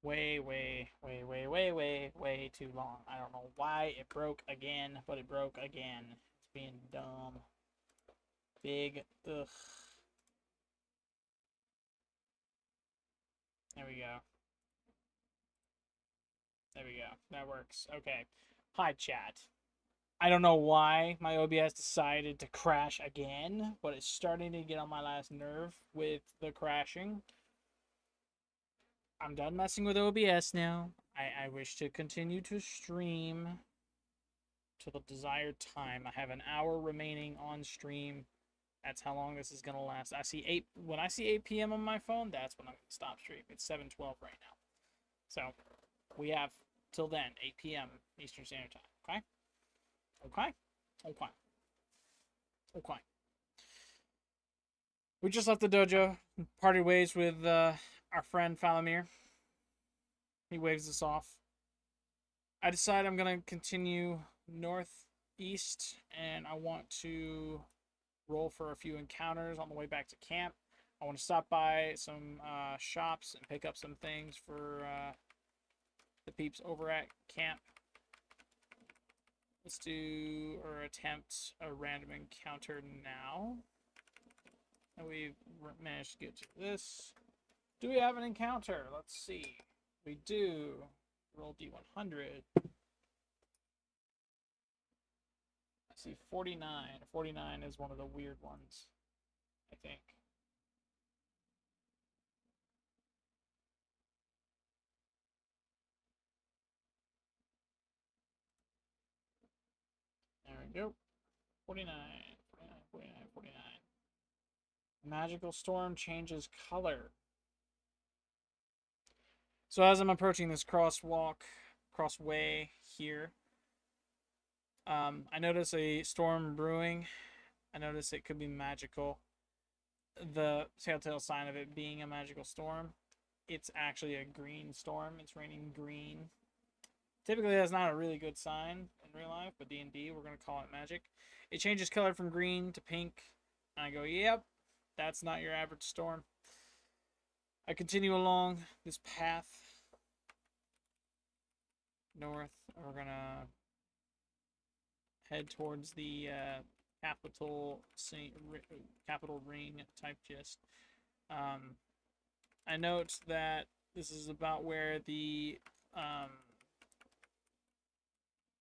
way too long. I don't know why it broke again, but it broke again. It's being dumb. Big ugh. There we go. There we go. That works. Okay. Hi, chat. I don't know why my OBS decided to crash again, but it's starting to get on my last nerve with the crashing. I'm done messing with OBS now. I wish to continue to stream to the desired time. I have an hour remaining on stream. That's how long this is gonna last. When I see 8 p.m. on my phone, that's when I'm gonna stop stream. It's 7:12 right now. So we have till then, 8 p.m. Eastern Standard Time. Okay? Okay? Okay. Okay. We just left the dojo, parted ways with our friend Falamir. He waves us off. I decide I'm going to continue northeast, and I want to roll for a few encounters on the way back to camp. I want to stop by some shops and pick up some things for the peeps over at camp. Let's do or attempt a random encounter now. And we've managed to get to this. Do we have an encounter? Let's see. We do. Roll D100. I see 49. 49 is one of the weird ones, I think. There we go. 49. 49, 49, 49. Magical storm changes color. So as I'm approaching this crossway here, I notice a storm brewing. I notice it could be magical. The telltale sign of it being a magical storm, it's actually a green storm. It's raining green. Typically, that's not a really good sign in real life, but D&D, we're going to call it magic. It changes color from green to pink. And I go, yep, that's not your average storm. I continue along this path north. We're going to head towards the capital ring type gist. I note that this is about where the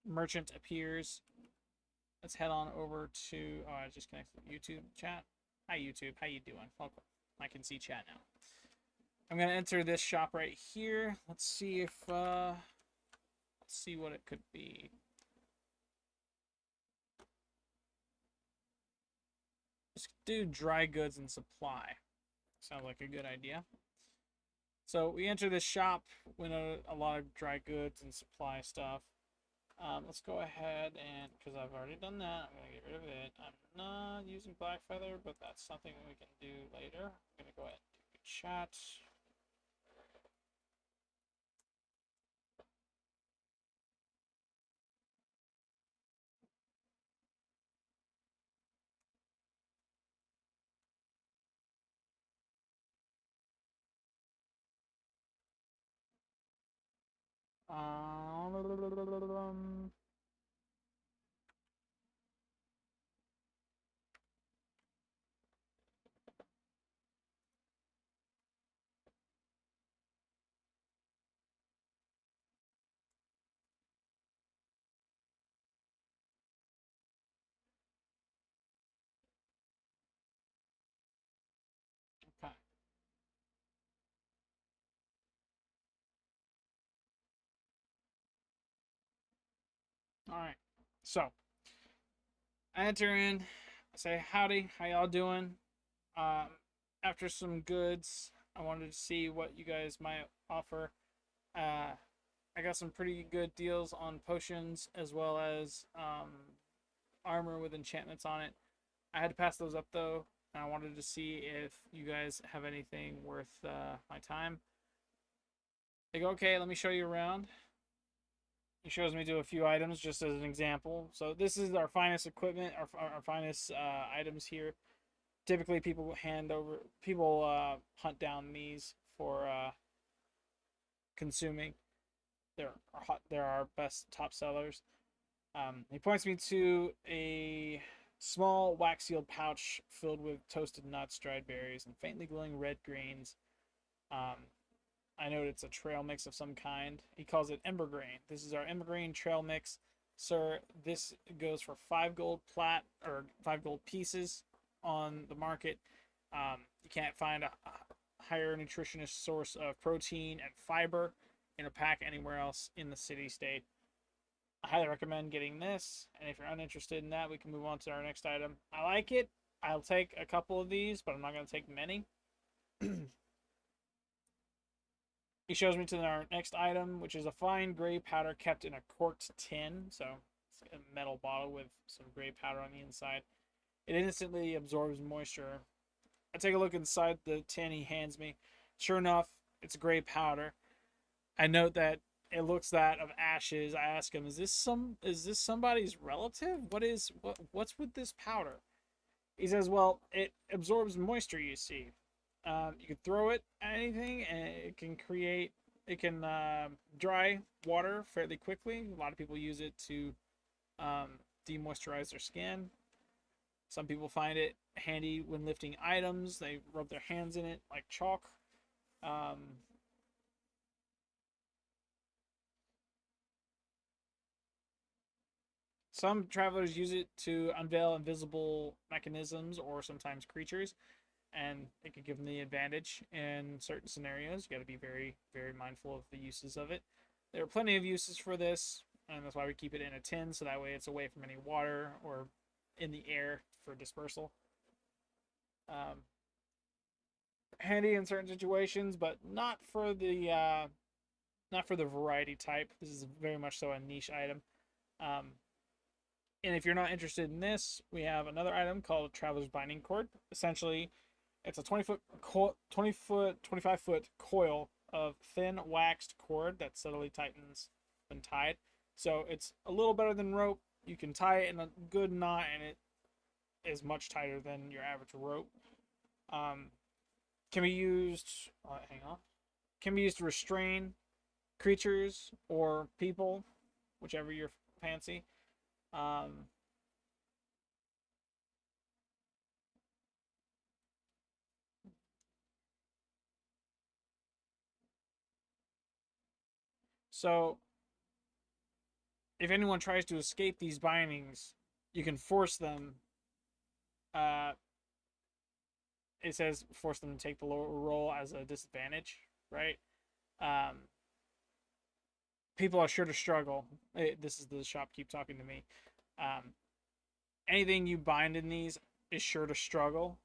merchant appears. Let's head on over to. Oh, I just connected YouTube chat. Hi YouTube, how you doing? Welcome. I can see chat now. I'm gonna enter this shop right here. Let's see if let's see what it could be. Let's do dry goods and supply. Sounds like a good idea. So we enter this shop. We know a lot of dry goods and supply stuff. Let's go ahead and, because I've already done that, I'm going to get rid of it. I'm not using Black Feather, but that's something we can do later. I'm going to go ahead and do chat. Okay. All right. So I enter in. I say, howdy, how y'all doing? After some goods, I wanted to see what you guys might offer. I got some pretty good deals on potions as well as armor with enchantments on it. I had to pass those up though, and I wanted to see if you guys have anything worth my time. They go, okay, let me show you around. He shows me to a few items just as an example. So this is our finest equipment, our finest items here. Typically, people hunt down these for consuming. They're our best top sellers. He points me to a small wax sealed pouch filled with toasted nuts, dried berries, and faintly glowing red greens. I know it's a trail mix of some kind. He calls it Ember Grain. This is our Ember Grain trail mix. Sir, this goes for 5 gold plat or 5 gold pieces on the market. You can't find a higher nutritionist source of protein and fiber in a pack anywhere else in the city state. I highly recommend getting this, and if you're uninterested in that, we can move on to our next item. I like it. I'll take a couple of these, but I'm not going to take many. He shows me to our next item, which is a fine gray powder kept in a corked tin. So it's a metal bottle with some gray powder on the inside. It instantly absorbs moisture. I take a look inside the tin he hands me. Sure enough, it's gray powder. I note that it looks that of ashes. I ask him, is this somebody's relative? What's with this powder? He says, well, it absorbs moisture, you see. You can throw it at anything, and it can dry water fairly quickly. A lot of people use it to demoisturize their skin. Some people find it handy when lifting items. They rub their hands in it like chalk. Some travelers use it to unveil invisible mechanisms or sometimes creatures, and it could give them the advantage in certain scenarios. You got to be very, very mindful of the uses of it. There are plenty of uses for this, and that's why we keep it in a tin, so that way it's away from any water or in the air for dispersal. Handy in certain situations, but not for the variety type. This is very much so a niche item. And if you're not interested in this, we have another item called Traveler's Binding Cord. Essentially, it's a 25 foot coil of thin waxed cord that subtly tightens when tied. So it's a little better than rope. You can tie it in a good knot, and it is much tighter than your average rope. Can be used. Can be used to restrain creatures or people, whichever you fancy. So if anyone tries to escape these bindings, you can force them. It says force them to take the lower roll as a disadvantage, right? People are sure to struggle. This is the shopkeep talking to me. Anything you bind in these is sure to struggle.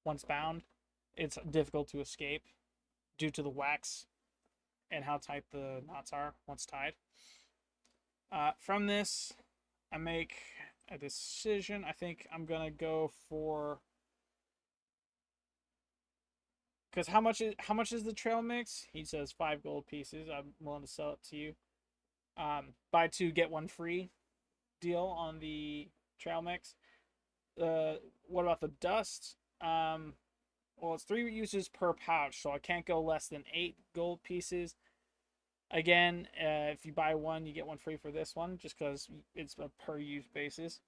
Once bound, it's difficult to escape due to the wax and how tight the knots are once tied. From this, I make a decision. I think I'm gonna go for, because how much is the trail mix? He says 5 gold pieces. I'm willing to sell it to you. Buy 2 get 1 free deal on the trail mix. What about the dust? Well, it's 3 uses per pouch, so I can't go less than 8 gold pieces. Again, if you buy 1, you get 1 free for this one, just because it's a per use basis.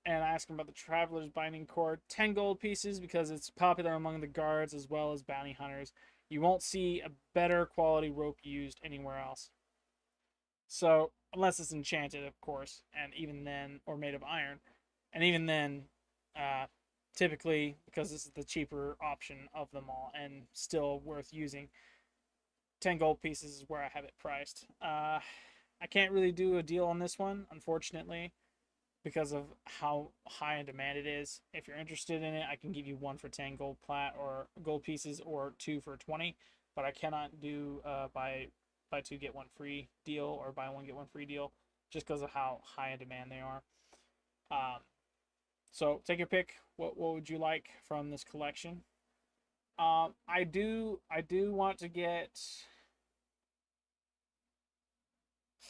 And I ask him about the Traveler's Binding Cord. 10 gold pieces, because it's popular among the guards as well as bounty hunters. You won't see a better quality rope used anywhere else. So, unless it's enchanted, of course, and even then, or made of iron. And even then, typically, because this is the cheaper option of them all and still worth using, 10 gold pieces is where I have it priced. I can't really do a deal on this one, unfortunately, because of how high in demand it is. If you're interested in it, I can give you 1 for 10 gold plat or gold pieces, or 2 for 20, but I cannot do buy 2 get 1 free deal or buy 1 get 1 free deal, just because of how high in demand they are. So take your pick. What would you like from this collection? I do want to get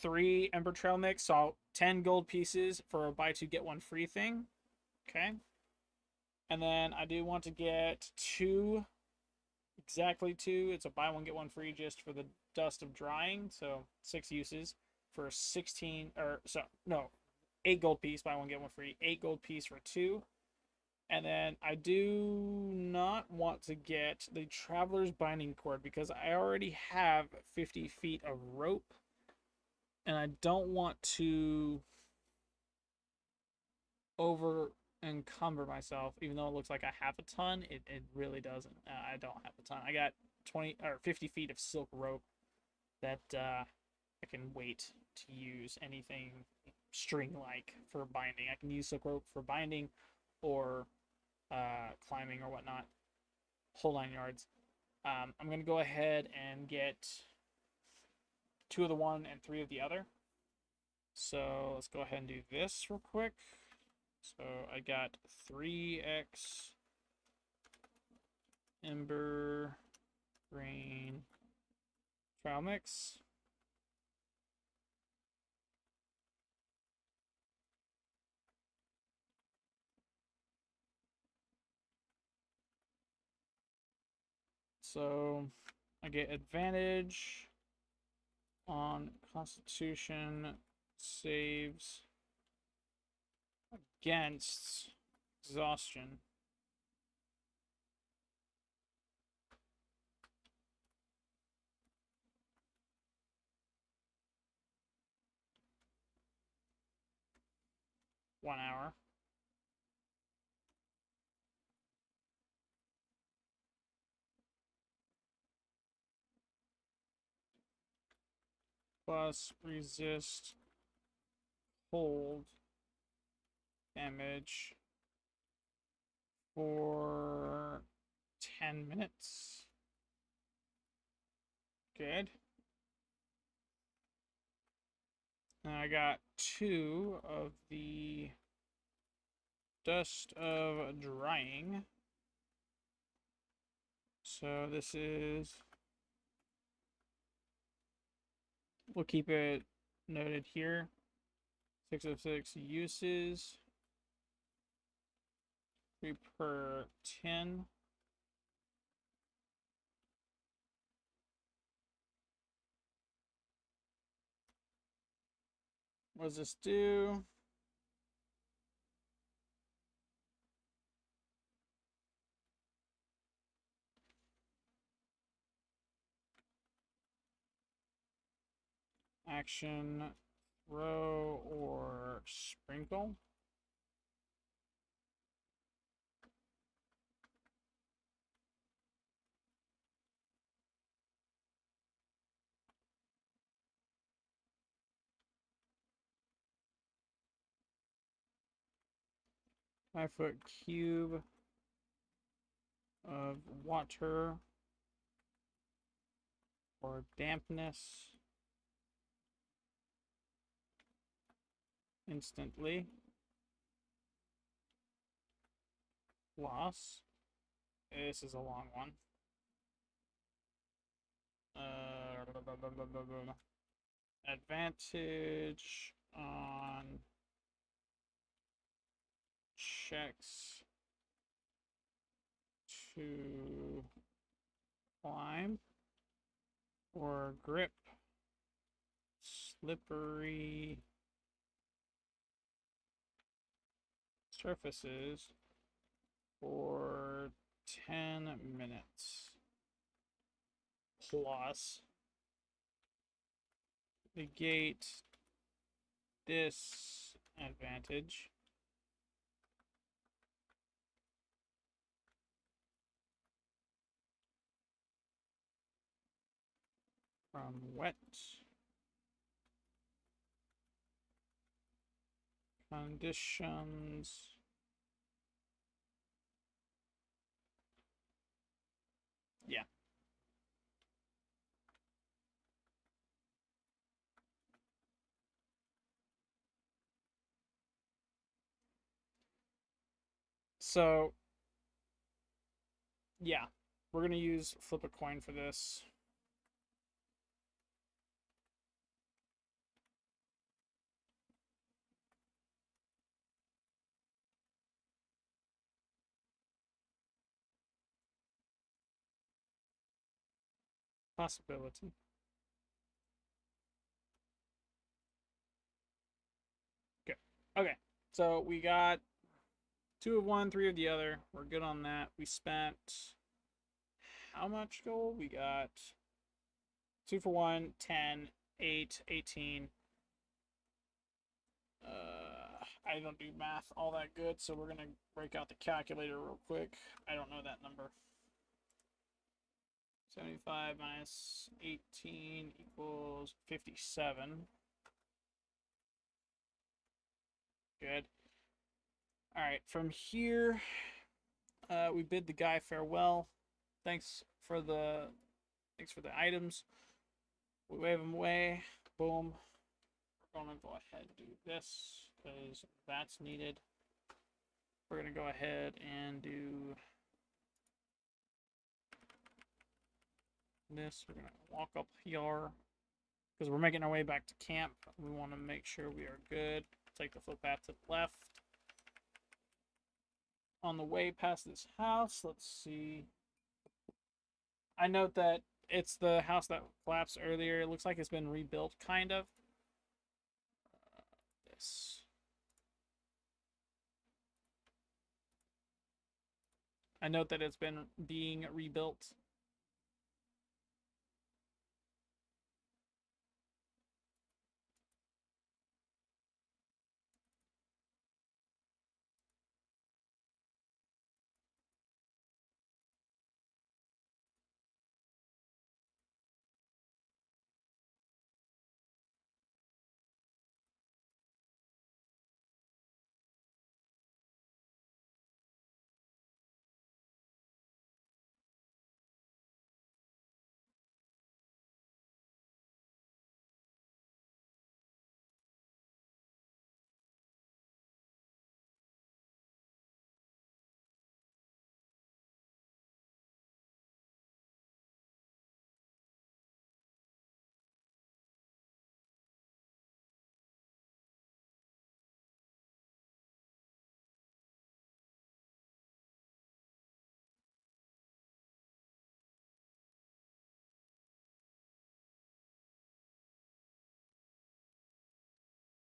3 Ember Trail Mix, so 10 gold pieces for a buy 2 get 1 free thing. Okay. And then I do want to get 2, exactly 2. It's a buy 1 get 1 free just for the dust of drying, so 6 uses for 16, or so no, 8 gold piece, buy one get one free, 8 gold piece for 2. And then I do not want to get the Traveler's Binding Cord because I already have 50 feet of rope. And I don't want to over encumber myself, even though it looks like I have a ton. It really doesn't. I don't have a ton. I got 20 or 50 feet of silk rope that I can wait to use anything string-like for binding. I can use silk rope for binding or climbing or whatnot. Whole 9 yards. I'm going to go ahead and get 2 of the one and 3 of the other. So let's go ahead and do this real quick. So I got 3x Ember Grain Trial Mix. So I get advantage on Constitution saves against exhaustion. One hour. Plus resist hold damage for 10 minutes. Good. Now I got 2 of the Dust of Drying. So this is, we'll keep it noted here. 6 of 6 uses. 3 per 10. What does this do? Action, throw, or sprinkle. Five-foot cube of water or dampness instantly. Loss. This is a long one. Advantage on checks to climb or grip slippery surfaces for 10 minutes. Plus negate disadvantage from wet conditions. Yeah. So, yeah, we're going to use flip a coin for this. Possibility. Okay, so we got 2 of one, 3 of the other. We're good on that. We spent how much gold? We got 2 for 1, 10, 8, 18. I don't do math all that good, so we're gonna break out the calculator real quick. I don't know that number. 75 minus 18 equals 57. Good. All right, from here, we bid the guy farewell. Thanks for the items. We wave him away. Boom. We're gonna go ahead and do this because that's needed. We're gonna go ahead and do this. We're gonna walk up here because we're making our way back to camp. We want to make sure we are good. Take the footpath to the left. On the way past this house, let's see. I note that it's the house that collapsed earlier. It looks like it's been rebuilt, kind of. This. I note that it's been being rebuilt.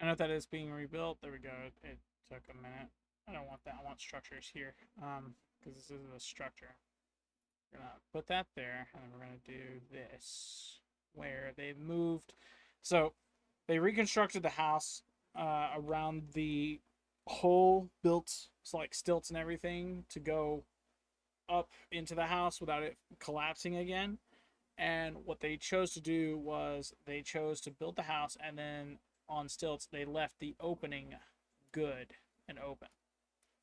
I note that it's being rebuilt. There we go. It took a minute. I don't want that. I want structures here. Because this is a structure. We're gonna put that there, and then we're gonna do this where they've moved. So they reconstructed the house around the hole built, so like stilts and everything, to go up into the house without it collapsing again. And what they chose to do was they chose to build the house, and then on stilts they left the opening good and open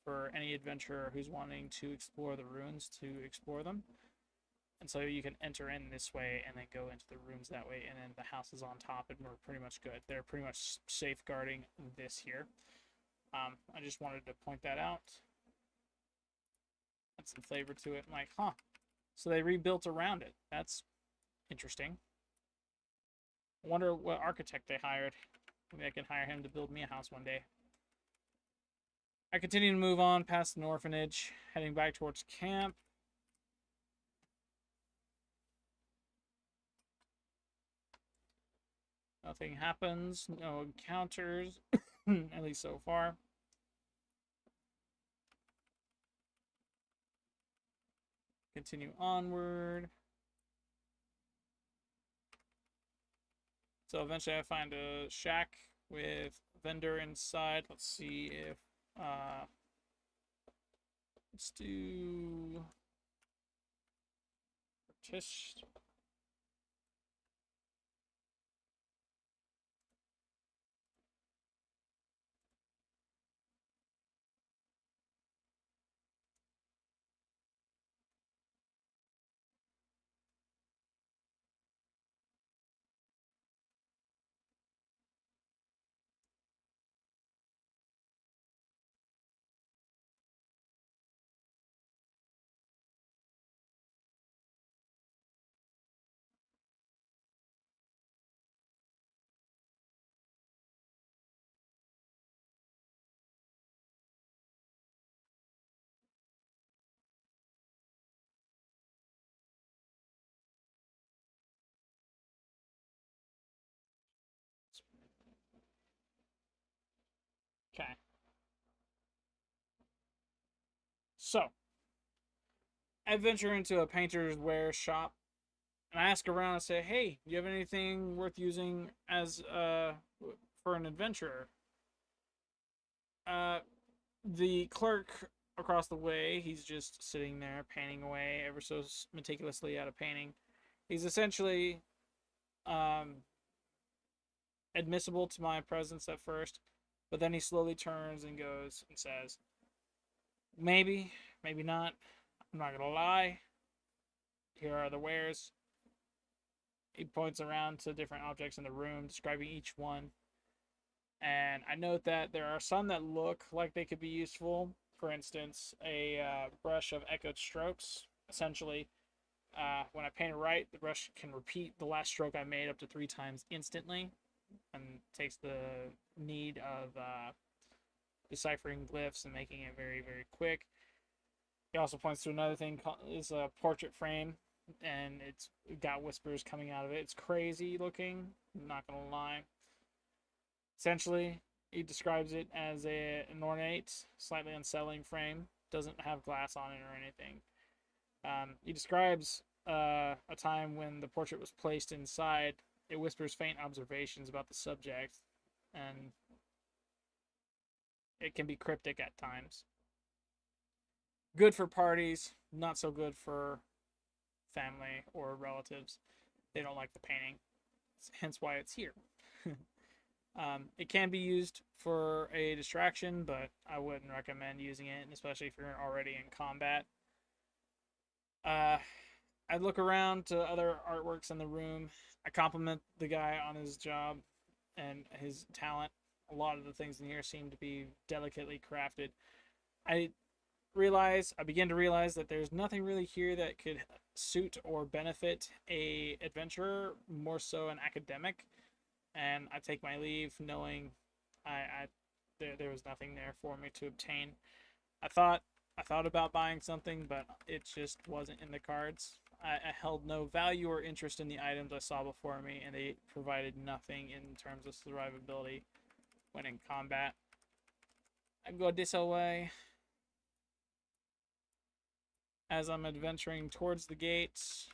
for any adventurer who's wanting to explore the ruins to explore them. And so you can enter in this way and then go into the rooms that way, and then the house is on top, and we're pretty much good. They're pretty much safeguarding this here. I just wanted to point that out. Add some flavor to it. I'm like, huh. So they rebuilt around it. That's interesting. I wonder what architect they hired. Maybe I can hire him to build me a house one day. I continue to move on past an orphanage, heading back towards camp. Nothing happens. No encounters. At least so far. Continue onward. So eventually I find a shack with vendor inside. Let's see if let's do partition. Okay. So, I venture into a painter's wear shop and I ask around and say, "Hey, do you have anything worth using as for an adventurer?" Uh, the clerk across the way, he's just sitting there painting away ever so meticulously at a painting. He's essentially um, admissible to my presence at first, but then he slowly turns and goes and says, "Maybe, maybe not. I'm not gonna lie. Here are the wares." He points around to different objects in the room, describing each one. And I note that there are some that look like they could be useful. For instance, a brush of echoed strokes. Essentially, when I paint it right, the brush can repeat the last stroke I made up to 3 times instantly, and takes the need of deciphering glyphs and making it very, very quick. He also points to another thing called is a portrait frame, and it's got whispers coming out of it. It's crazy looking. I'm not gonna lie. Essentially, he describes it as an ornate, slightly unsettling frame. Doesn't have glass on it or anything. He describes a time when the portrait was placed inside. It whispers faint observations about the subject, and it can be cryptic at times. Good for parties, not so good for family or relatives. They don't like the painting, hence why it's here. It can be used for a distraction, but I wouldn't recommend using it, especially if you're already in combat. I'd look around to other artworks in the room. I compliment the guy on his job and his talent. A lot of the things in here seem to be delicately crafted. I begin to realize that there's nothing really here that could suit or benefit a adventurer, more so an academic. And I take my leave, knowing there was nothing there for me to obtain. I thought about buying something, but it just wasn't in the cards. I held no value or interest in the items I saw before me, and they provided nothing in terms of survivability when in combat. I go this way as I'm adventuring towards the gates.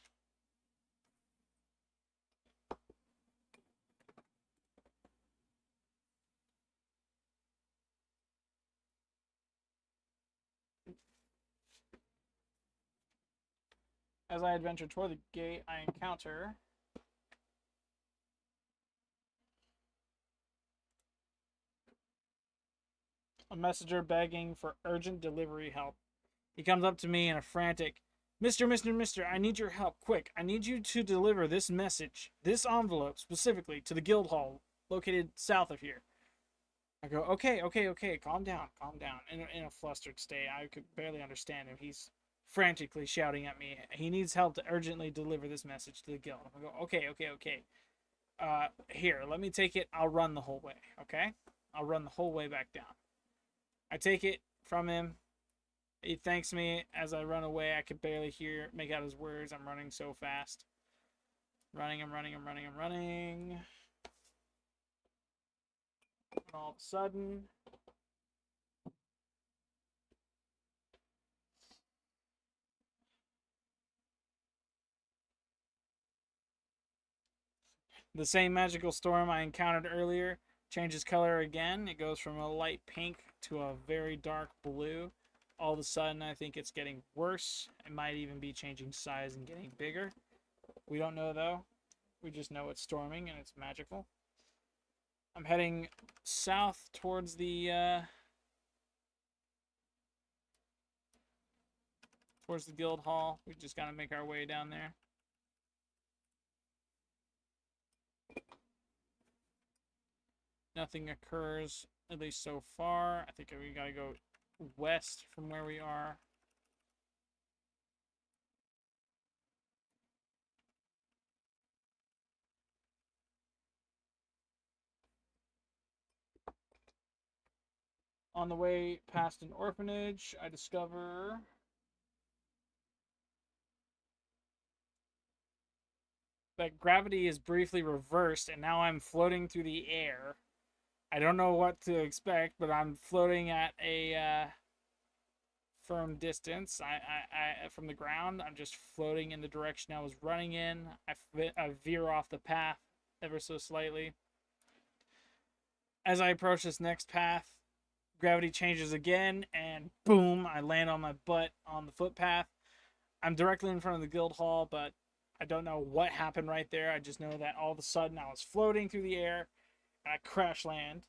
As I adventure toward the gate, I encounter a messenger begging for urgent delivery help. He comes up to me in a frantic, Mister, I need your help, quick. I need you to deliver this message, this envelope specifically, to the guild hall located south of here." I go, okay, calm down. In a flustered state, I could barely understand him. He's frantically shouting at me. He needs help to urgently deliver this message to the guild. I go, okay. Here, let me take it. I'll run the whole way, okay? I'll run the whole way back down. I take it from him. He thanks me as I run away. I could barely make out his words. I'm running so fast. I'm running. And all of a sudden, the same magical storm I encountered earlier changes color again. It goes from a light pink to a very dark blue. All of a sudden, I think it's getting worse. It might even be changing size and getting bigger. We don't know, though. We just know it's storming and it's magical. I'm heading south towards the guild hall. We just gotta make our way down there. Nothing occurs, at least so far. I think we gotta go west from where we are. On the way past an orphanage, I discover that gravity is briefly reversed, and now I'm floating through the air. I don't know what to expect, but I'm floating at a firm distance. I from the ground. I'm just floating in the direction I was running in. I veer off the path ever so slightly. As I approach this next path, gravity changes again, and boom! I land on my butt on the footpath. I'm directly in front of the guild hall, but I don't know what happened right there. I just know that all of a sudden I was floating through the air and I crash land.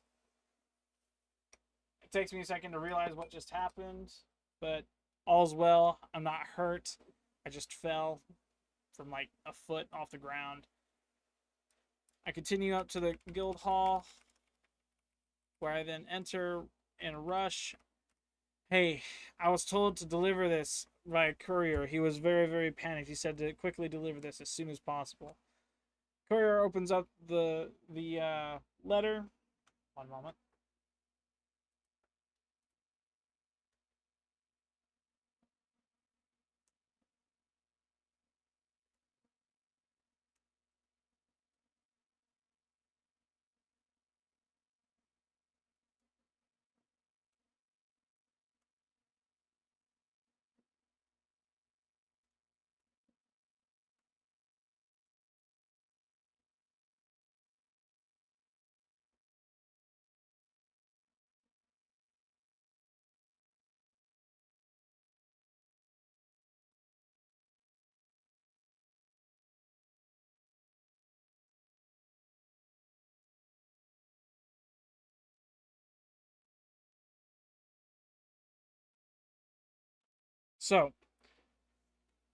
It takes me a second to realize what just happened, but all's well. I'm not hurt. I just fell from like a foot off the ground. I continue up to the guild hall, where I then enter in a rush. Hey, I was told to deliver this by a courier. He was very, very panicked. He said to quickly deliver this as soon as possible. Courier opens up the letter. One moment. So,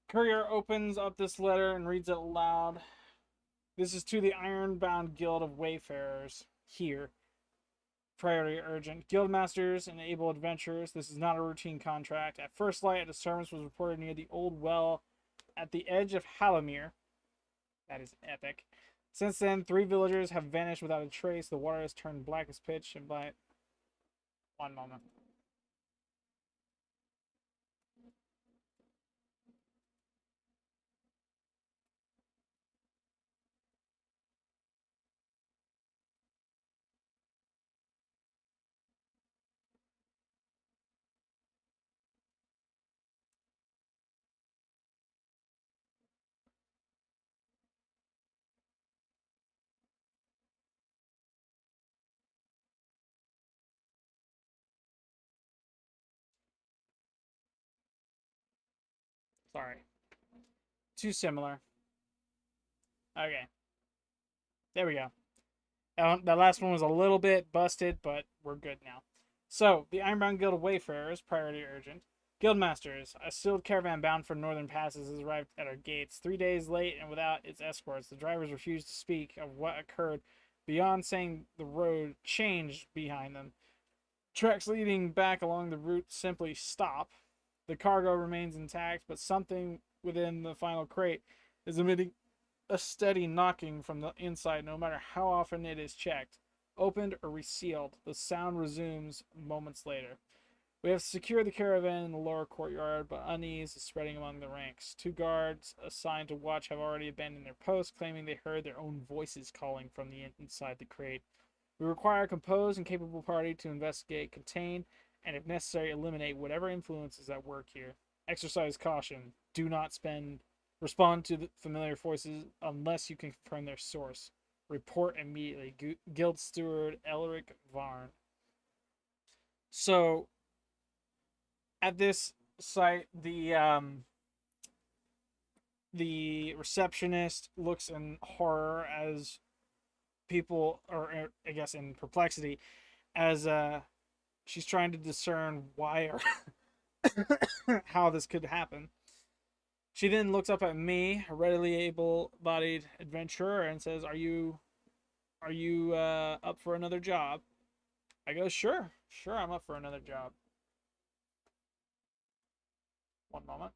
courier opens up this letter and reads it aloud. This is to the Ironbound Guild of Wayfarers here. Priority urgent. Guildmasters and able adventurers, this is not a routine contract. At first light, a disturbance was reported near the old well at the edge of Hallamere. That is epic. Since then, 3 villagers have vanished without a trace. The water has turned black as pitch, and by... One moment. Sorry. Too similar. Okay. There we go. That last one was a little bit busted, but we're good now. So, the Ironbound Guild of Wayfarers, priority urgent. Guildmasters, a sealed caravan bound for northern passes has arrived at our gates. 3 days late and without its escorts. The drivers refuse to speak of what occurred beyond saying the road changed behind them. Tracks leading back along the route simply stop. The cargo remains intact, but something within the final crate is emitting a steady knocking from the inside, no matter how often it is checked. Opened or resealed, the sound resumes moments later. We have secured the caravan in the lower courtyard, but unease is spreading among the ranks. 2 guards assigned to watch have already abandoned their posts, claiming they heard their own voices calling from the inside the crate. We require a composed and capable party to investigate, contain, and if necessary, eliminate whatever influence is at work here. Exercise caution. Do not respond to the familiar voices unless you can confirm their source. Report immediately. Guild Steward Elric Varn. So, at this site, the receptionist looks in horror as people, or I guess in perplexity, as she's trying to discern why or how this could happen. She then looks up at me, a readily able-bodied adventurer, and says, "Are you up for another job?" I go, "Sure, sure, I'm up for another job." One moment.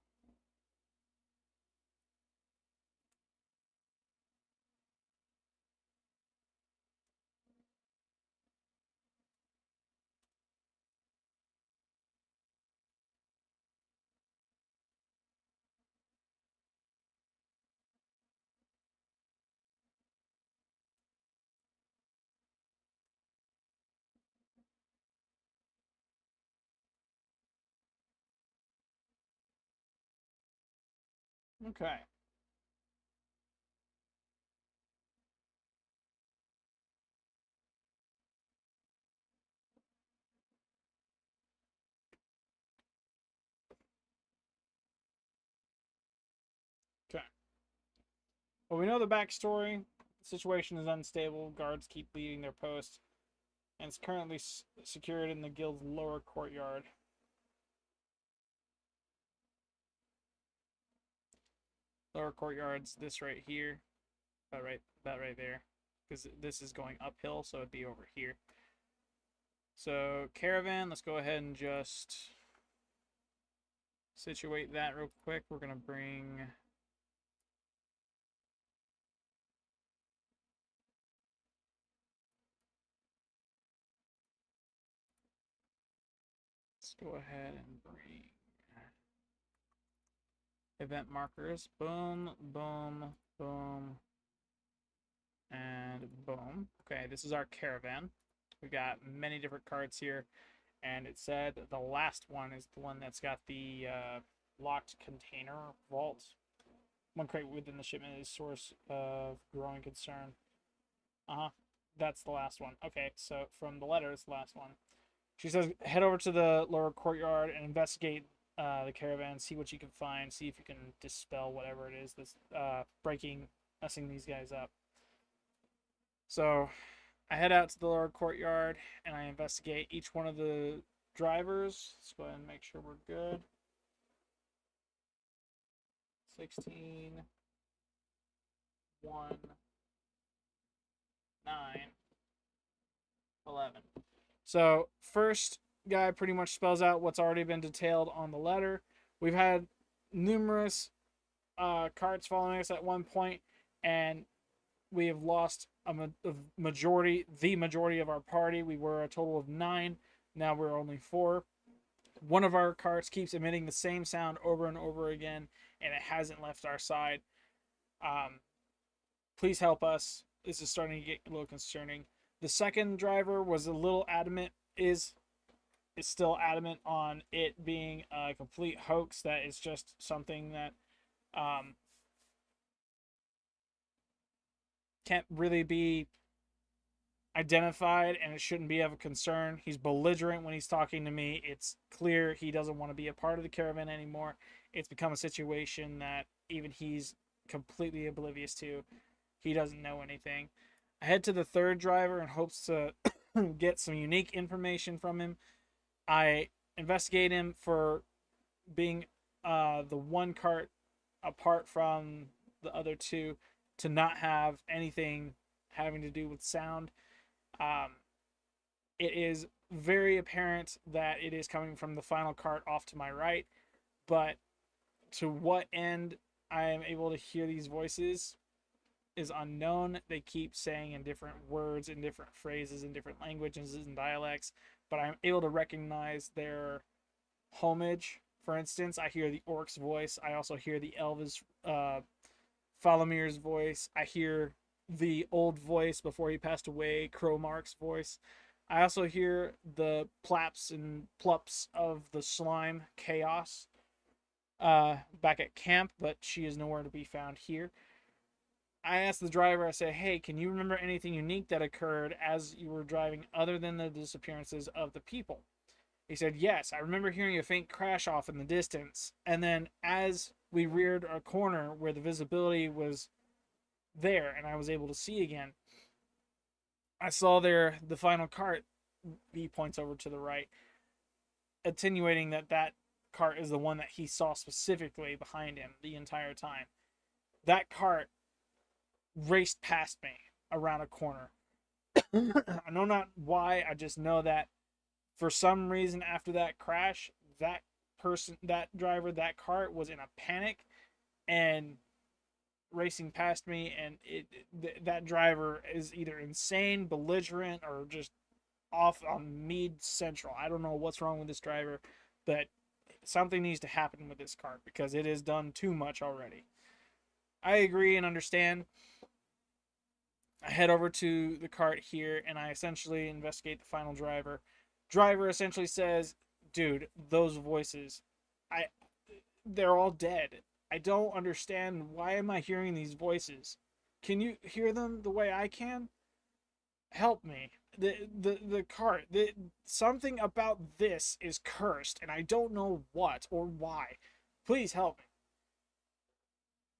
Okay. Okay. Well, we know the backstory. The situation is unstable. Guards keep leaving their post, and it's currently secured in the guild's lower courtyard. Lower courtyard's this right here, about right there, because this is going uphill, so it'd be over here. So caravan, let's go ahead and just situate that real quick. We're gonna bring. Let's go ahead and bring event markers. Boom, boom, boom, and boom. Okay, this is our caravan. We've got many different cards here, and it said the last one is the one that's got the locked container vault. One crate within the shipment is source of growing concern. That's the last one. Okay, so from the letter, it's the last one. She says, head over to the lower courtyard and investigate the caravan, see what you can find, see if you can dispel whatever it is that's messing these guys up. So I head out to the lower courtyard and I investigate each one of the drivers. Let's go ahead and make sure we're good. 16, 1, 9, 11. So first guy pretty much spells out what's already been detailed on the letter. We've had numerous cards following us at one point, and we have lost the majority of our party. We were a total of 9. Now we're only 4. One of our cards keeps emitting the same sound over and over again, and it hasn't left our side. Please help us. This is starting to get a little concerning. The second driver was a little adamant, is still adamant on it being a complete hoax, that it's just something that can't really be identified and it shouldn't be of a concern. He's belligerent when he's talking to me. It's clear he doesn't want to be a part of the caravan anymore. It's become a situation that even he's completely oblivious to. He doesn't know anything. I head to the third driver in hopes to get some unique information from him. I investigate him for being the one cart apart from the other two to not have anything having to do with sound. It is very apparent that it is coming from the final cart off to my right, but to what end I am able to hear these voices is unknown. They keep saying in different words, in different phrases, in different languages and dialects, but I'm able to recognize their homage. For instance, I hear the orc's voice. I also hear the Elvis Falamir's voice. I hear the old voice before he passed away, Crowmark's voice. I also hear the plaps and plups of the slime Chaos back at camp, but she is nowhere to be found here. I asked the driver, I said, hey, can you remember anything unique that occurred as you were driving other than the disappearances of the people? He said, yes, I remember hearing a faint crash off in the distance. And then as we reared a corner where the visibility was there and I was able to see again, I saw the final cart. He points over to the right, attenuating that cart is the one that he saw specifically behind him the entire time. That cart raced past me around a corner. I know not why, I just know that for some reason after that crash, that driver, that cart was in a panic and racing past me, and that driver is either insane, belligerent, or just off on Mead Central. I don't know what's wrong with this driver, but something needs to happen with this cart because it has done too much already. I agree and understand. I head over to the cart here and I essentially investigate the final driver. Driver essentially says, dude, those voices, they're all dead. I don't understand. Why am I hearing these voices? Can you hear them the way I can? Help me. The cart. Something about this is cursed, and I don't know what or why. Please help me.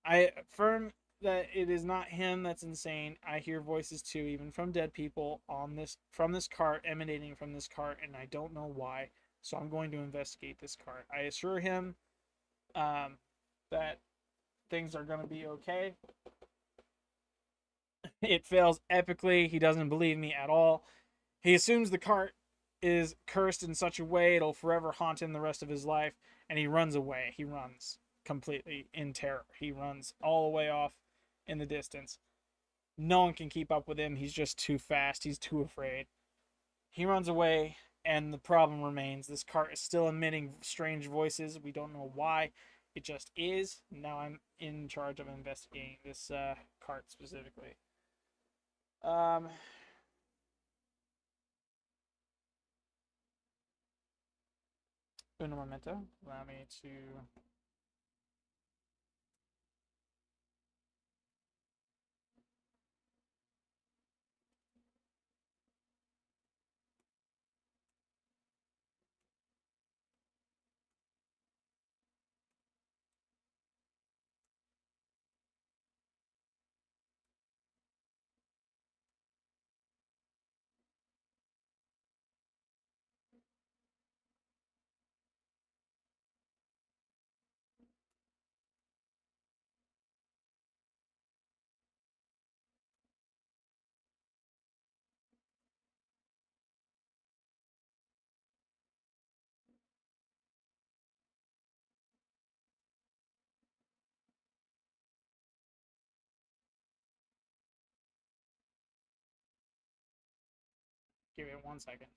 I affirm that it is not him that's insane. I hear voices too, even from dead people on this from this cart, emanating from this cart, and I don't know why. So I'm going to investigate this cart. I assure him that things are going to be okay. It fails epically. He doesn't believe me at all. He assumes the cart is cursed in such a way it'll forever haunt him the rest of his life, and he runs away. He runs completely in terror. He runs all the way off in the distance. No one can keep up with him. He's just too fast. He's too afraid. He runs away, and the problem remains. This cart is still emitting strange voices. We don't know why. It just is. Now I'm in charge of investigating this cart specifically. Um, Uno momento. Allow me to. Give it 1 second.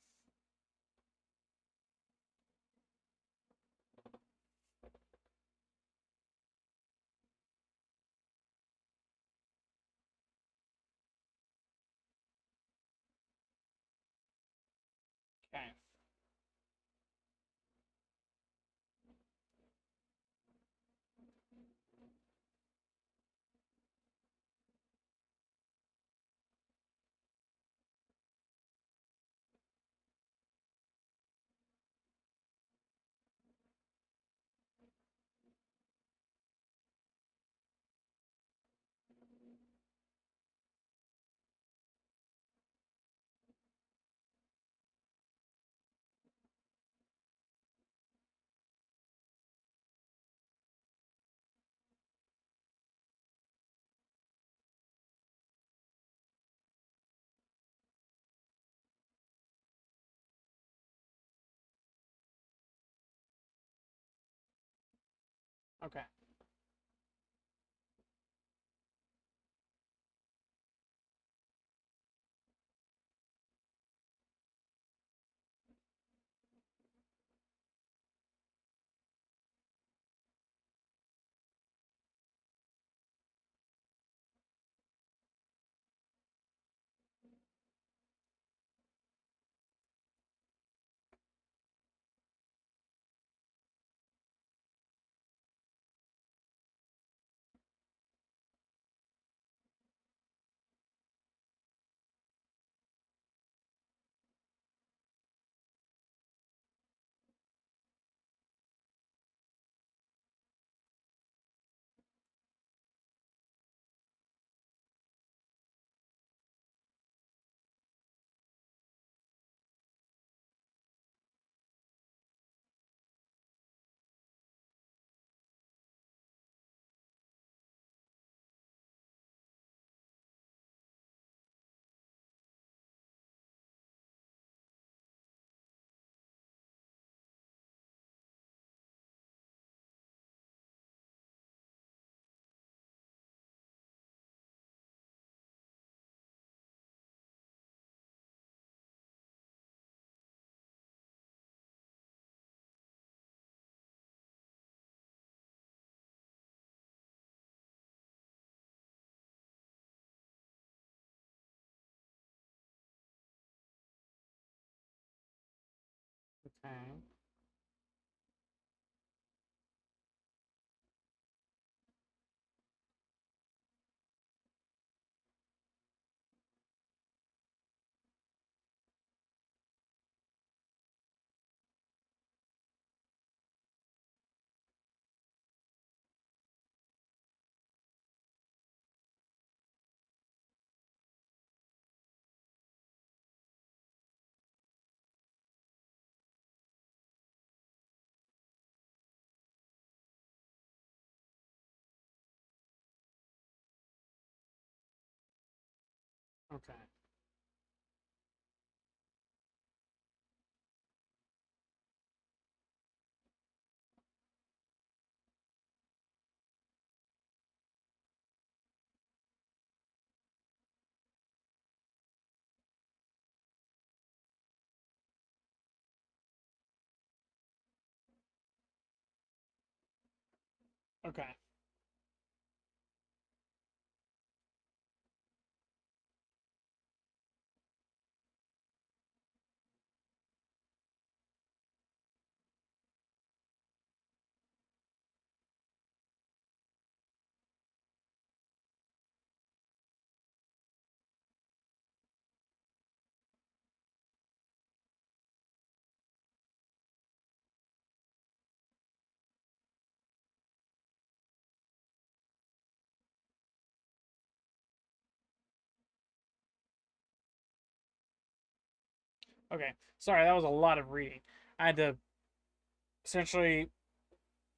Okay. Okay. Okay. Okay. Okay. Okay. Sorry, that was a lot of reading. I had to essentially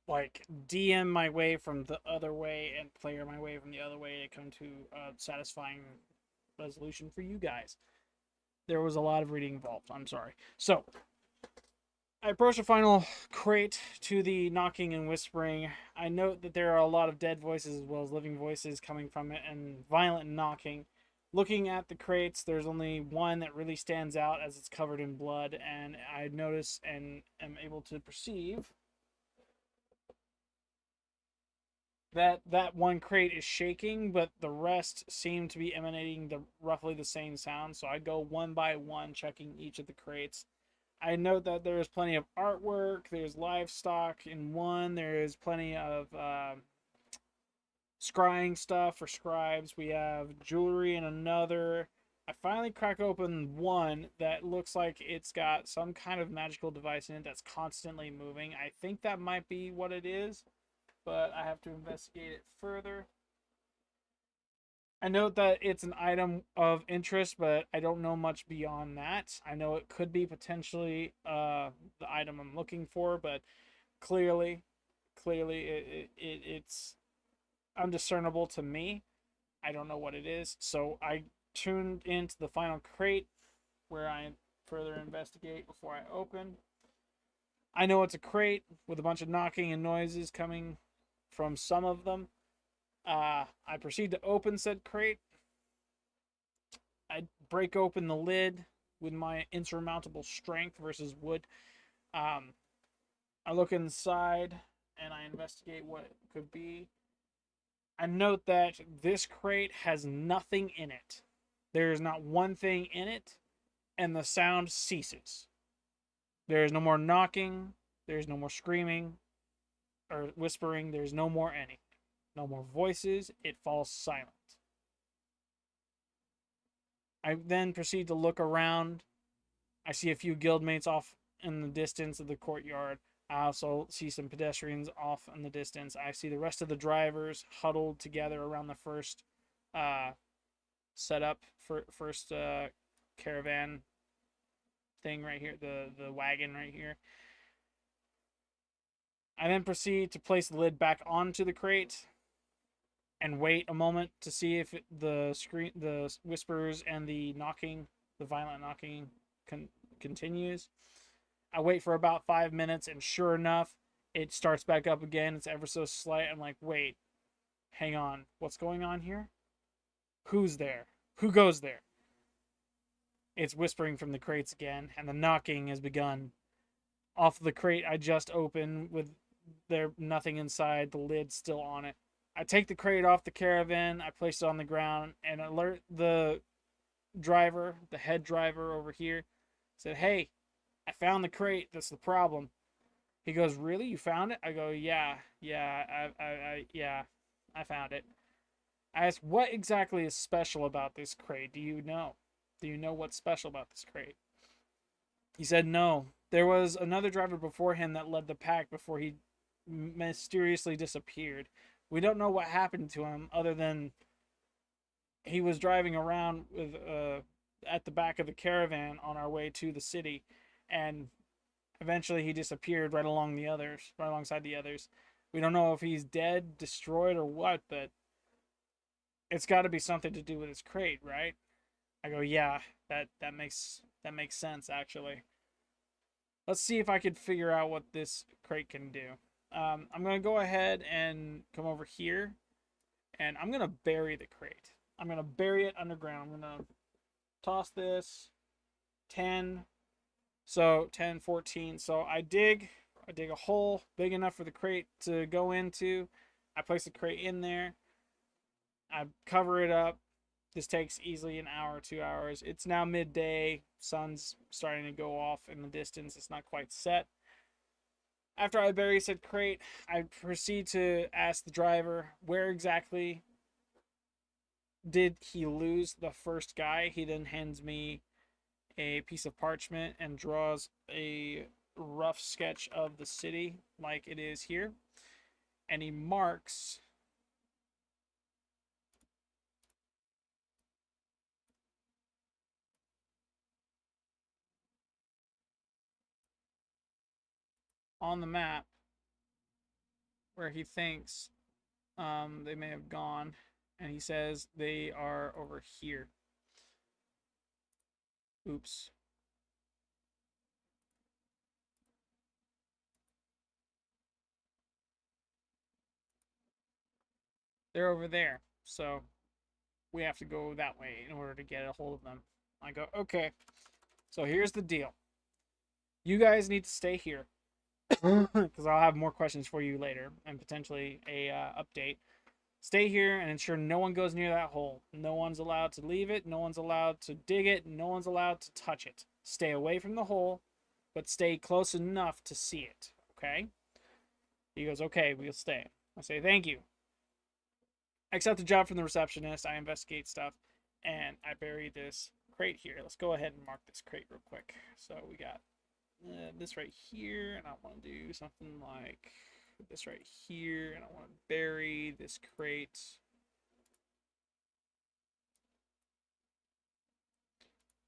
like DM my way from the other way and player my way from the other way to come to a satisfying resolution for you guys. There was a lot of reading involved. I'm sorry. So I approach the final crate to the knocking and whispering. I note that there are a lot of dead voices as well as living voices coming from it and violent knocking. Looking at the crates, there's only one that really stands out as it's covered in blood, and I notice and am able to perceive that that one crate is shaking, but the rest seem to be emanating roughly the same sound. So I go one by one, checking each of the crates. I note that there is plenty of artwork. There's livestock in one. There is plenty of scrying stuff for scribes. We have jewelry in another. I finally crack open one that looks like it's got some kind of magical device in it that's constantly moving. I think that might be what it is, but I have to investigate it further. I note that it's an item of interest, but I don't know much beyond that. I know it could be potentially the item I'm looking for, but clearly, it's undiscernible to me. I don't know what it is, so I tuned into the final crate where I further investigate before I open. I know it's a crate with a bunch of knocking and noises coming from some of them. I proceed to open said crate. I break open the lid with my insurmountable strength versus wood. Um, I look inside and I investigate what it could be. I note that this crate has nothing in it. There is not one thing in it, and the sound ceases. There is no more knocking. There is no more screaming or whispering. There's no more anything. No more voices. It falls silent. I then proceed to look around. I see a few guildmates off in the distance of the courtyard. I also see some pedestrians off in the distance. I see the rest of the drivers huddled together around the first setup for first caravan thing right here, the wagon right here. I then proceed to place the lid back onto the crate and wait a moment to see if the whispers and the knocking, the violent knocking, continues. I wait for about 5 minutes, and sure enough, it starts back up again. It's ever so slight. I'm like, wait, hang on, what's going on here? Who's there? Who goes there? It's whispering from the crates again, and the knocking has begun. Off the crate I just opened with there nothing inside, the lid still on it. I take the crate off the caravan, I place it on the ground, and alert the driver, the head driver over here. Said, "Hey, I found the crate. That's the problem." He goes, "Really? You found it?" I go, "Yeah, I found it." I asked, "What exactly is special about this crate? Do you know? Do you know what's special about this crate?" He said, "No. There was another driver before him that led the pack before he mysteriously disappeared. We don't know what happened to him other than he was driving around with at the back of the caravan on our way to the city, and eventually he disappeared right alongside the others. We don't know if he's dead, destroyed, or what, but it's got to be something to do with his crate, right?" I go, yeah, that makes sense actually. Let's see if I could figure out what this crate can do. I'm gonna go ahead and come over here, and I'm gonna bury the crate. I'm gonna bury it underground. I'm gonna toss this 10. So 10, 14. So I dig a hole big enough for the crate to go into. I place the crate in there. I cover it up. This takes easily an hour, 2 hours. It's now midday. Sun's starting to go off in the distance. It's not quite set. After I bury said crate, I proceed to ask the driver where exactly did he lose the first guy. He then hands me a piece of parchment and draws a rough sketch of the city like it is here. And he marks on the map where he thinks they may have gone, and he says they are over here. Oops. They're over there, so we have to go that way in order to get a hold of them. I go, okay, so here's the deal. You guys need to stay here because I'll have more questions for you later and potentially a update. Stay here and ensure no one goes near that hole. No one's allowed to leave it. No one's allowed to dig it. No one's allowed to touch it. Stay away from the hole, but stay close enough to see it. Okay? He goes, okay, we'll stay. I say, thank you. I accept the job from the receptionist. I investigate stuff, and I bury this crate here. Let's go ahead and mark this crate real quick. So we got this right here, and I want to do something like this right here, and I want to bury this crate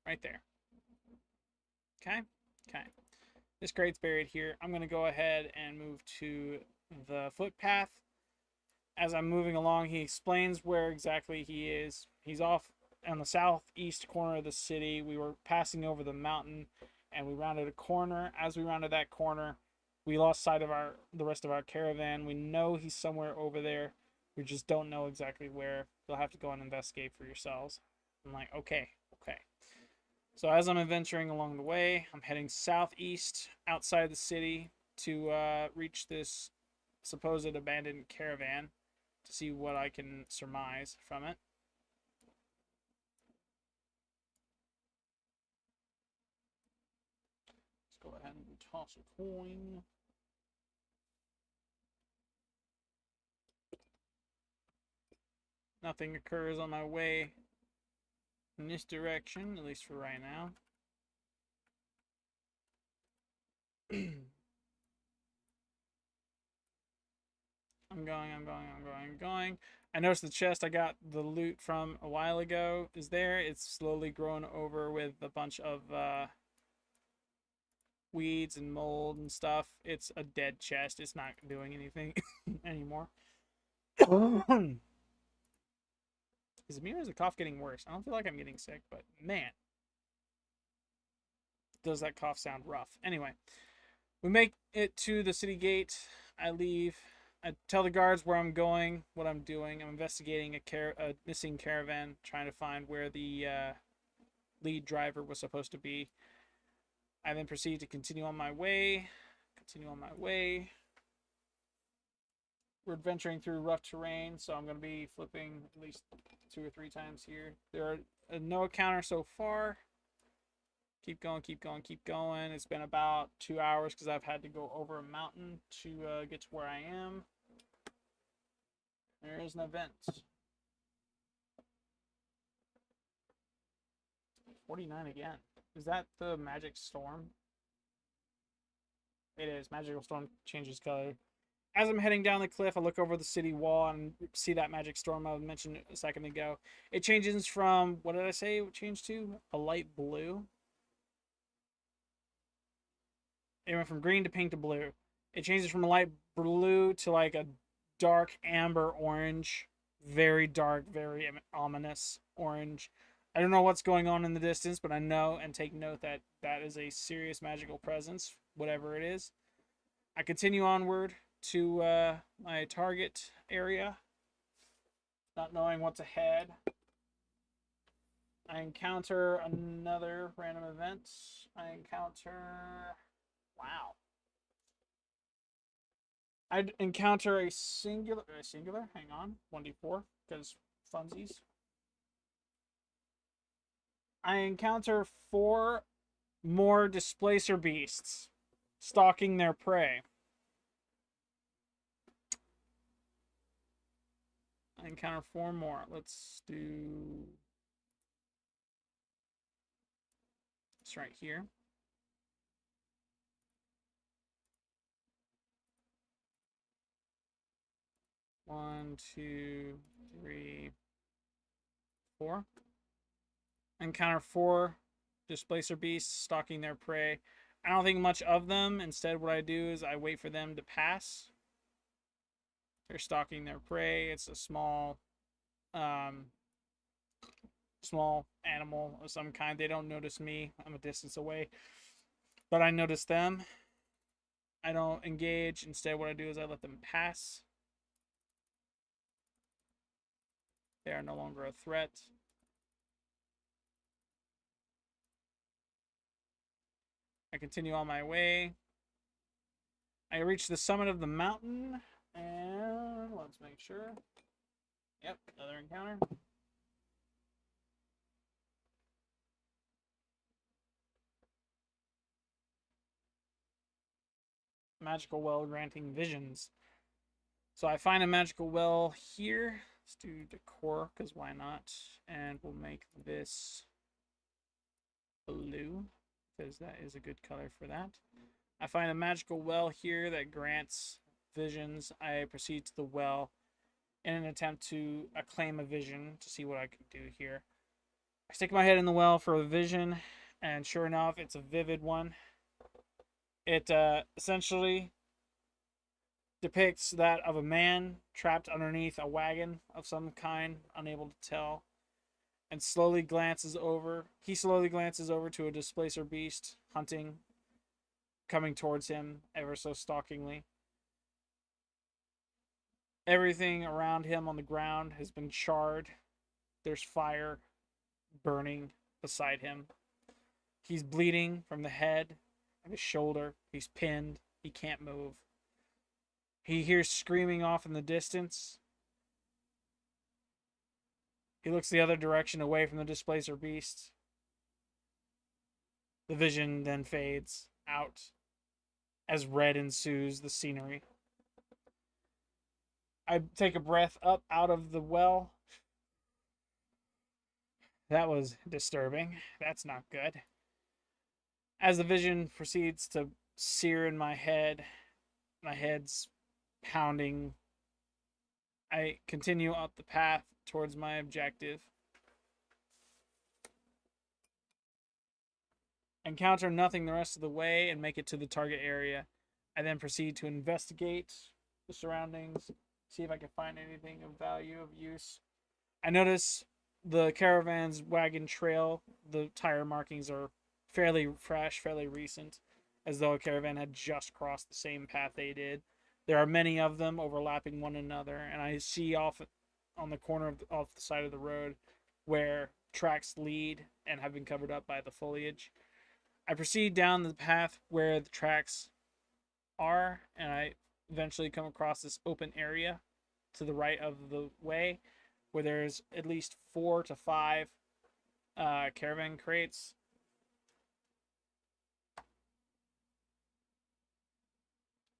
right there. Okay. This crate's buried here. I'm going to go ahead and move to the footpath. As I'm moving along, he explains where exactly he is. He's off on the southeast corner of the city. We were passing over the mountain, and we rounded a corner. As we rounded that corner, we lost sight of the rest of our caravan. We know he's somewhere over there. We just don't know exactly where. You'll have to go and investigate for yourselves. I'm like, okay. So as I'm adventuring along the way, I'm heading southeast outside the city to reach this supposed abandoned caravan to see what I can surmise from it. Let's go ahead and toss a coin. Nothing occurs on my way in this direction, at least for right now. I'm going. I noticed the chest I got the loot from a while ago is there. It's slowly grown over with a bunch of weeds and mold and stuff. It's a dead chest. It's not doing anything anymore. Is me or is the cough getting worse? I don't feel like I'm getting sick, but man, does that cough sound rough. Anyway, we make it to the city gate. I leave. I tell the guards where I'm going, what I'm doing. I'm investigating a missing caravan, trying to find where the lead driver was supposed to be. I then proceed to continue on my way. We're adventuring through rough terrain, so I'm going to be flipping at least 2 or 3 times here. There are no encounter so far. Keep going. It's been about 2 hours because I've had to go over a mountain to get to where I am. There is an event. 49 again. Is that the magic storm? It is. Magical storm changes color. As I'm heading down the cliff, I look over the city wall and see that magic storm I mentioned a second ago. It changes from, what did I say it changed to? A light blue. It went from green to pink to blue. It changes from a light blue to like a dark amber orange. Very dark, very ominous orange. I don't know what's going on in the distance, but I know and take note that that is a serious magical presence, whatever it is. I continue onward to my target area, not knowing what's ahead. I encounter another random event. I encounter... Wow. I'd encounter a singular... Hang on. 1d4, because funsies. I encounter 4 more displacer beasts stalking their prey. I encounter 4 more. Let's do... It's right here. One, two, three, 4. Encounter 4 displacer beasts stalking their prey. I don't think much of them. Instead, what I do is I wait for them to pass. They're stalking their prey. It's a small animal of some kind. They don't notice me. I'm a distance away. But I notice them. I don't engage. Instead, what I do is I let them pass. They are no longer a threat. I continue on my way. I reach the summit of the mountain. And let's make sure. Yep, another encounter. Magical well granting visions. So I find a magical well here. Let's do decor, because why not? And we'll make this blue, because that is a good color for that. I find a magical well here that grants visions. I proceed to the well in an attempt to claim a vision to see what I can do here. I stick my head in the well for a vision, and sure enough, it's a vivid one. It essentially depicts that of a man trapped underneath a wagon of some kind, unable to tell, and slowly glances over. He slowly glances over to a displacer beast hunting, coming towards him ever so stalkingly. Everything around him on the ground has been charred. There's fire burning beside him. He's bleeding from the head and his shoulder. He's pinned. He can't move. He hears screaming off in the distance. He looks the other direction, away from the displacer beast. The vision then fades out as red ensues the scenery. I take a breath up out of the well. That was disturbing. That's not good. As the vision proceeds to sear in my head, my head's pounding. I continue up the path towards my objective. Encounter nothing the rest of the way and make it to the target area. I then proceed to investigate the surroundings, see if I can find anything of value, of use. I notice the caravan's wagon trail. The tire markings are fairly fresh, fairly recent, as though a caravan had just crossed the same path they did. There are many of them overlapping one another, and I see off on the corner off the side of the road where tracks lead and have been covered up by the foliage. I proceed down the path where the tracks are, and I eventually come across this open area to the right of the way where there's at least 4 to 5 caravan crates.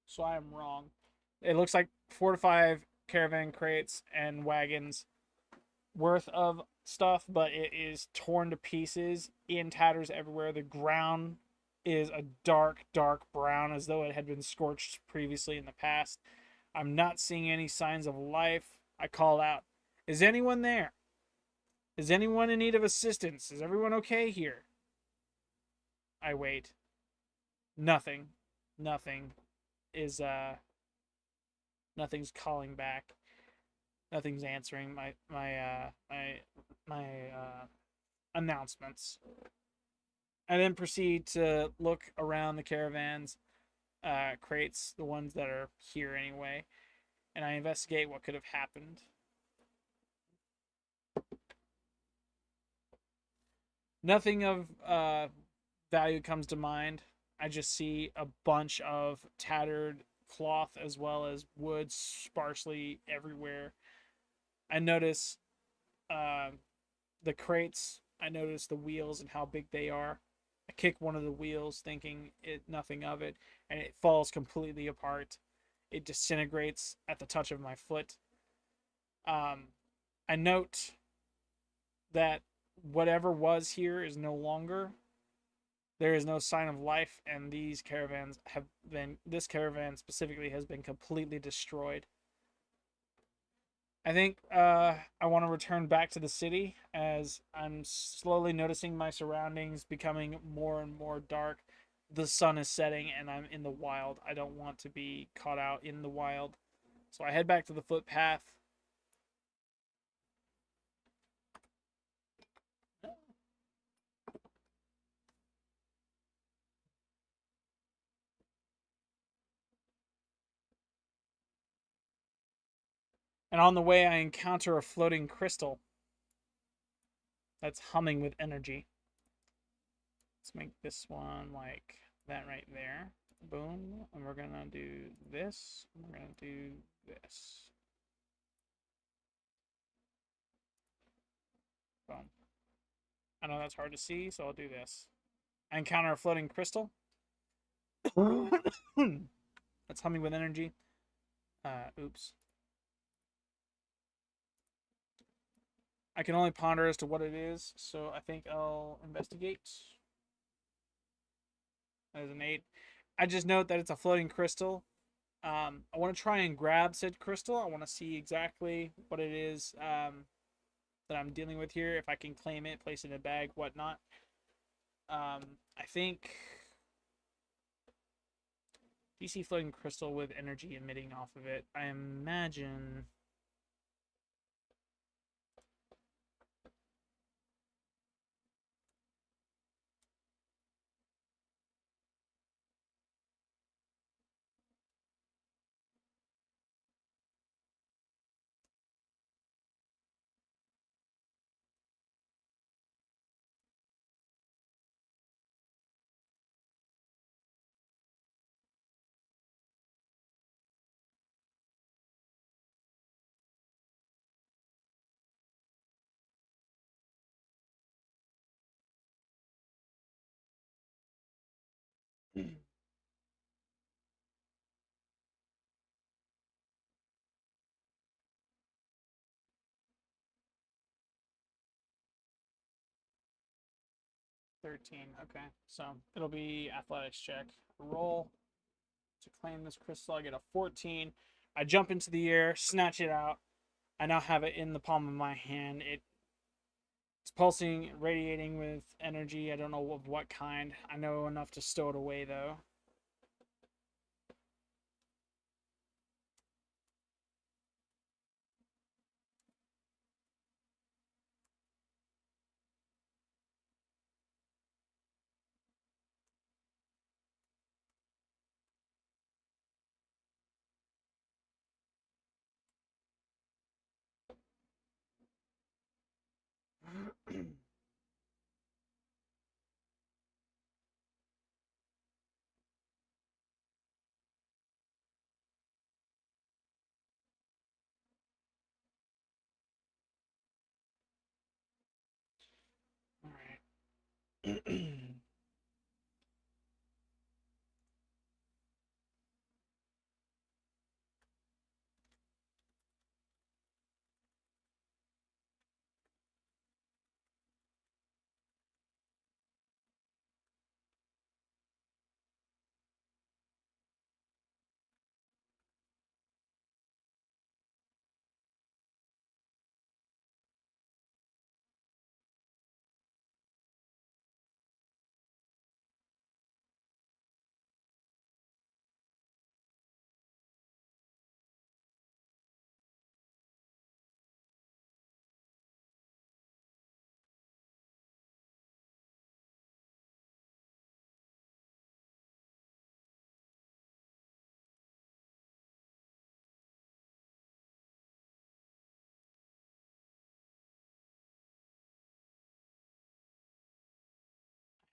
So I am wrong. It looks like 4 to 5 caravan crates and wagons worth of stuff, but it is torn to pieces, in tatters everywhere. The ground is a dark, dark brown, as though it had been scorched previously in the past. I'm not seeing any signs of life. I call out, "Is anyone there? Is anyone in need of assistance? Is everyone okay here?" I wait. Nothing. Nothing is nothing's calling back. Nothing's answering my announcements. I then proceed to look around the caravans, crates, the ones that are here anyway, and I investigate what could have happened. Nothing of value comes to mind. I just see a bunch of tattered cloth as well as wood sparsely everywhere. I notice uh, the crates. I notice the wheels and how big they are. I kick one of the wheels, thinking nothing of it, and it falls completely apart. It disintegrates at the touch of my foot. I note that whatever was here is no longer. There is no sign of life, and these caravans have been. This caravan specifically has been completely destroyed. I think I want to return back to the city as I'm slowly noticing my surroundings becoming more and more dark. The sun is setting, and I'm in the wild. I don't want to be caught out in the wild, so I head back to the footpath. And on the way, I encounter a floating crystal that's humming with energy. Let's make this one like that right there. Boom. And we're going to do this. We're going to do this. Boom. I know that's hard to see, so I'll do this. I encounter a floating crystal. That's humming with energy. Oops. I can only ponder as to what it is, so I think I'll investigate. That is an 8. I just note that it's a floating crystal. I want to try and grab said crystal. I want to see exactly what it is that I'm dealing with here. If I can claim it, place it in a bag, whatnot. I think DC floating crystal with energy emitting off of it. I imagine. Mm. 13. Okay, so it'll be athletics check. Roll to claim this crystal. I get a 14. I jump into the air, snatch it out. I now have it in the palm of my hand. It's pulsing, radiating with energy. I don't know of what kind. I know enough to stow it away, though. All right.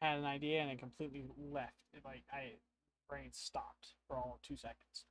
had an idea and it completely left. It, like I brain stopped for all of 2 seconds.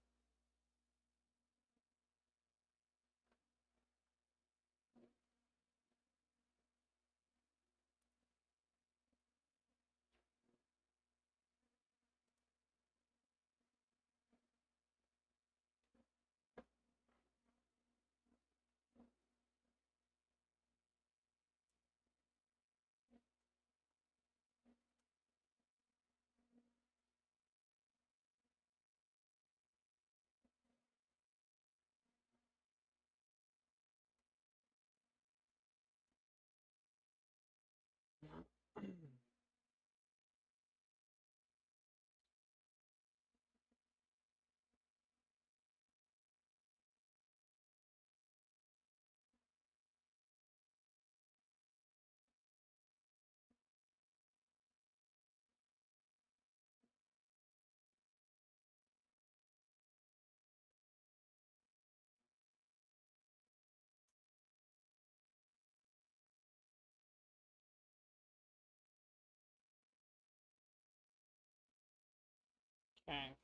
Okay.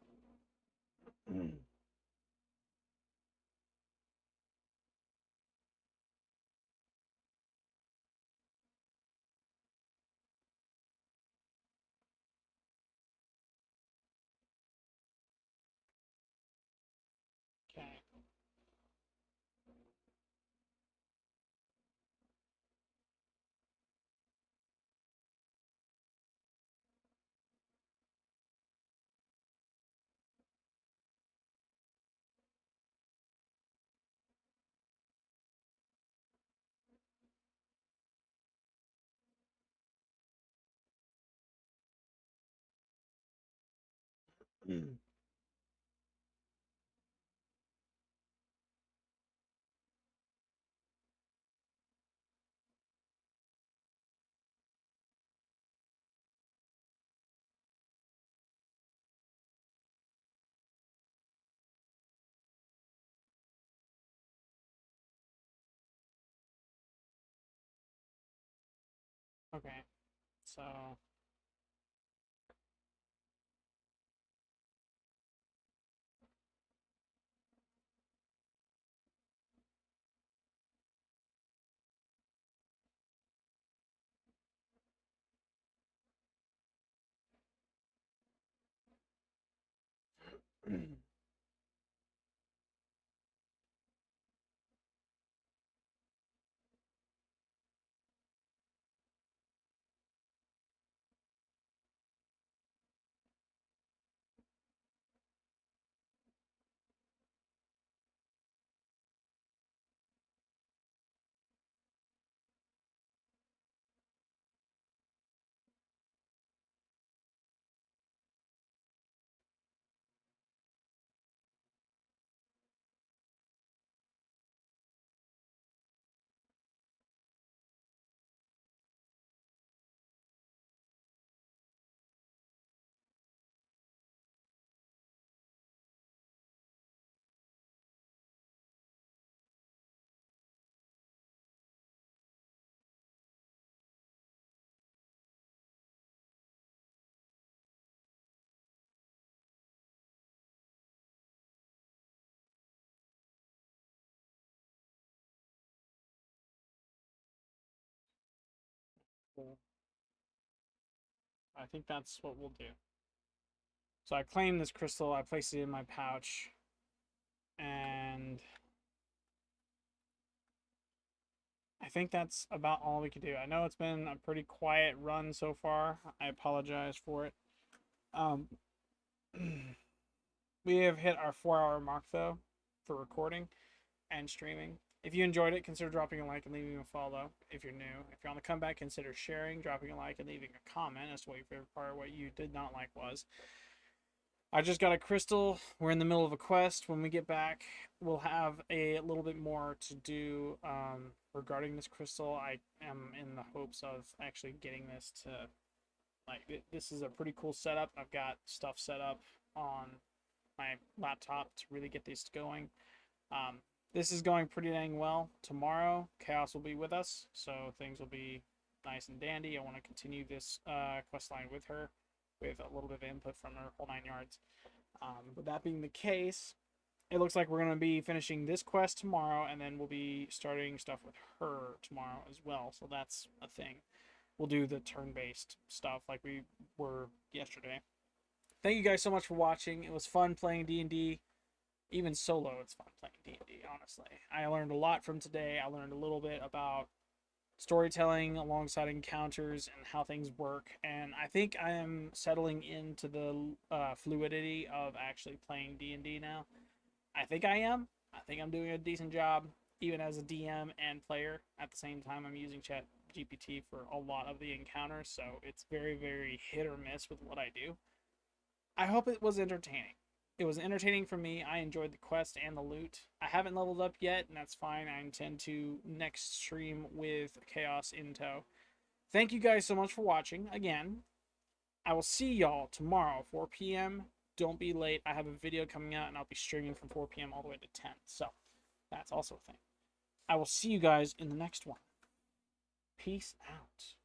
Okay. Okay. So cool. I think that's what we'll do. So I claimed this crystal, I placed it in my pouch, and I think that's about all we could do. I know it's been a pretty quiet run so far. I apologize for it. Um, we have hit our 4 hour mark though for recording and streaming. If you enjoyed it, consider dropping a like and leaving a follow if you're new. If you're on the comeback, consider sharing, dropping a like, and leaving a comment as to what your favorite part, what you did not like was. I just got a crystal. We're in the middle of a quest. When we get back, we'll have a little bit more to do regarding this crystal. I am in the hopes of actually getting this to, like, this is a pretty cool setup. I've got stuff set up on my laptop to really get this going. This is going pretty dang well. Tomorrow, Chaos will be with us, so things will be nice and dandy. I want to continue this quest line with her, with a little bit of input from her, whole 9 yards. But that being the case, it looks like we're going to be finishing this quest tomorrow, and then we'll be starting stuff with her tomorrow as well. So that's a thing. We'll do the turn-based stuff like we were yesterday. Thank you guys so much for watching. It was fun playing D&D. Even solo, it's fun playing D&D, honestly. I learned a lot from today. I learned a little bit about storytelling alongside encounters and how things work. And I think I am settling into the fluidity of actually playing D&D now. I think I am. I think I'm doing a decent job, even as a DM and player. At the same time, I'm using Chat GPT for a lot of the encounters, so it's very, very hit or miss with what I do. I hope it was entertaining. It was entertaining for me. I enjoyed the quest and the loot. I haven't leveled up yet, and that's fine. I intend to next stream with Chaos in tow. Thank you guys so much for watching. Again, I will see y'all tomorrow, 4 p.m. Don't be late. I have a video coming out, and I'll be streaming from 4 p.m. all the way to 10. So that's also a thing. I will see you guys in the next one. Peace out.